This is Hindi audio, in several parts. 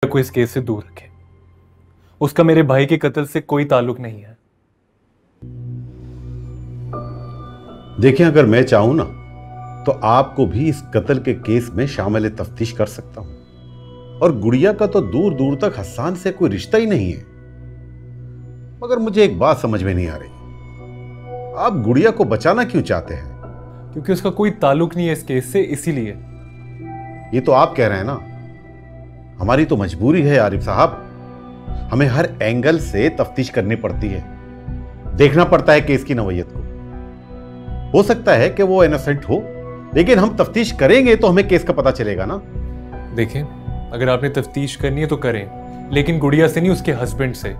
को इस केस से दूर रखें। उसका मेरे भाई के कत्ल से कोई ताल्लुक नहीं है। देखिए, अगर मैं चाहूं ना तो आपको भी इस कत्ल के केस में शामिल तफ्तीश कर सकता हूं। और गुड़िया का तो दूर दूर तक हसन से कोई रिश्ता ही नहीं है। मगर मुझे एक बात समझ में नहीं आ रही, आप गुड़िया को बचाना क्यों चाहते हैं? क्योंकि उसका कोई ताल्लुक नहीं है इस केस से, इसीलिए। ये तो आप कह रहे हैं ना, हमारी तो मजबूरी है आरिफ साहब। हमें हर एंगल से तफ्तीश करनी पड़ती है, देखना पड़ता है केस की नौयत को। हो सकता है कि वो इनोसेंट हो, लेकिन हम तफ्तीश करेंगे तो हमें केस का पता चलेगा ना। देखें, अगर आपने तफ्तीश करनी है तो करें, लेकिन गुड़िया से नहीं, उसके हस्बैंड से।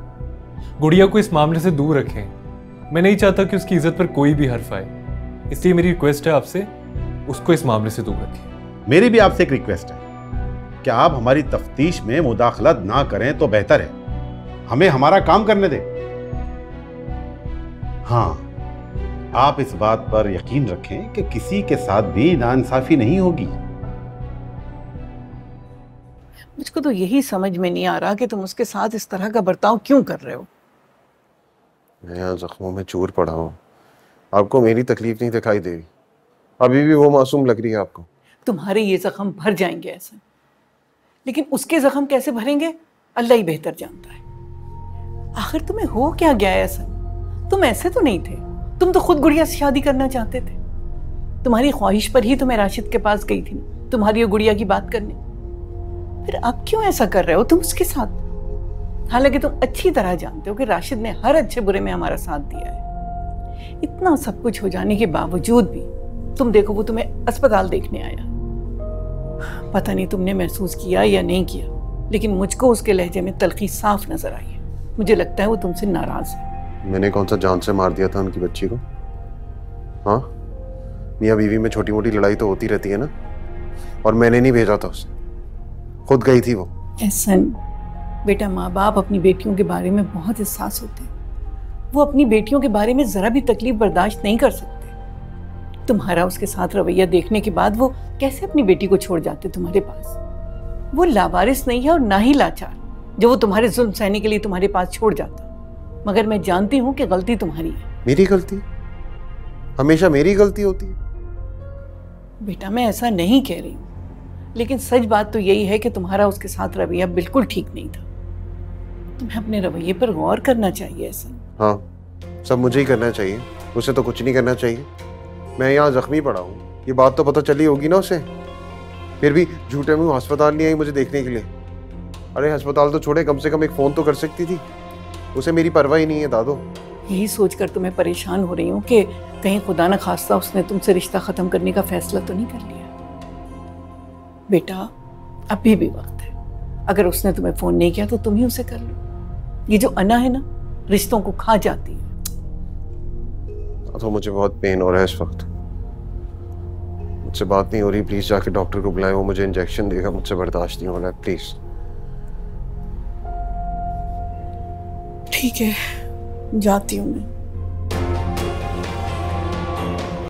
गुड़िया को इस मामले से दूर रखें। मैं नहीं चाहता कि उसकी इज्जत पर कोई भी हर्फ आए, इसलिए मेरी रिक्वेस्ट है आपसे, उसको इस मामले से दूर रखें। मेरी भी आपसे एक रिक्वेस्ट है कि आप हमारी तफ्तीश में मुदाखलत ना करें तो बेहतर है। हमें हमारा काम करने दें। हाँ, आप इस बात पर यकीन रखें कि किसी के साथ भी नाइंसाफी नहीं होगी। मुझको तो यही समझ में नहीं आ रहा कि तुम उसके साथ इस तरह का बर्ताव क्यों कर रहे हो। मैं यहाँ जख्मों में चूर पड़ा हूँ, आपको मेरी तकलीफ नहीं दिखाई दे रही? अभी भी वो मासूम लग रही है आपको? तुम्हारे ये जख्म भर जाएंगे ऐसे, लेकिन उसके जख्म कैसे भरेंगे अल्लाह ही बेहतर जानता है। आखिर तुम्हें हो क्या गया है ऐसा? तुम ऐसे तो नहीं थे, तुम तो खुद गुड़िया से शादी करना चाहते थे। तुम्हारी ख्वाहिश पर ही तो मैं राशिद के पास गई थी तुम्हारी और गुड़िया की बात करने। फिर अब क्यों ऐसा कर रहे हो तुम उसके साथ? हालांकि तुम अच्छी तरह जानते हो कि राशिद ने हर अच्छे बुरे में हमारा साथ दिया है। इतना सब कुछ हो जाने के बावजूद भी तुम देखो, वो तुम्हें अस्पताल देखने आया। पता नहीं तुमने महसूस किया या नहीं किया, लेकिन मुझको उसके लहजे में तल्खी साफ नजर आई है। मुझे लगता है वो तुमसे नाराज है। मैंने कौन सा जान से मार दिया था उनकी बच्ची को? हाँ, मियाँ बीवी में छोटी मोटी लड़ाई तो होती रहती है ना, और मैंने नहीं भेजा था उसे, खुद गई थी वो। एहसन बेटा, माँ बाप अपनी बेटियों के बारे में बहुत एहसास होते हैं। वो अपनी बेटियों के बारे में जरा भी तकलीफ बर्दाश्त नहीं कर सकते। तुम्हारा उसके साथ रवैया देखने के बाद वो कैसे अपनी बेटी को छोड़ जाते तुम्हारे पास? वो लावारिस नहीं है और ना ही लाचार, जो वो तुम्हारे जुल्म सहने के लिए तुम्हारे पास छोड़ जाता। मगर मैं जानती हूँ कि गलती तुम्हारी है। मेरी गलती? हमेशा मेरी गलती होती है? बेटा, मैं ऐसा नहीं कह रही हूँ, लेकिन सच बात तो यही है कि तुम्हारा उसके साथ रवैया बिल्कुल ठीक नहीं था। तुम्हें अपने रवैये पर गौर करना चाहिए। ऐसा हाँ, सब मुझे ही करना चाहिए, उसे तो कुछ नहीं करना चाहिए। मैं यहाँ जख्मी पड़ा हूँ, ये बात तो पता चली होगी ना उसे। फिर भी झूठे मुंह अस्पताल नहीं आई मुझे देखने के लिए। अरे अस्पताल तो छोड़े, कम से कम एक फ़ोन तो कर सकती थी। उसे मेरी परवाह ही नहीं है दादो। यही सोचकर तो मैं परेशान हो रही हूँ कि कहीं खुदा न खास्ता उसने तुमसे रिश्ता ख़त्म करने का फैसला तो नहीं कर लिया। बेटा, अभी भी वक्त है। अगर उसने तुम्हें फ़ोन नहीं किया तो तुम ही उसे कर लो। ये जो अना है ना, रिश्तों को खा जाती है। तो मुझे बहुत पेन हो रहा है इस वक्त, मुझसे बात नहीं हो रही। प्लीज जाके डॉक्टर को बुलाएं, वो मुझे इंजेक्शन देगा। मुझसे बर्दाश्त नहीं हो रहा है, प्लीज। ठीक है, जाती हूँ मैं।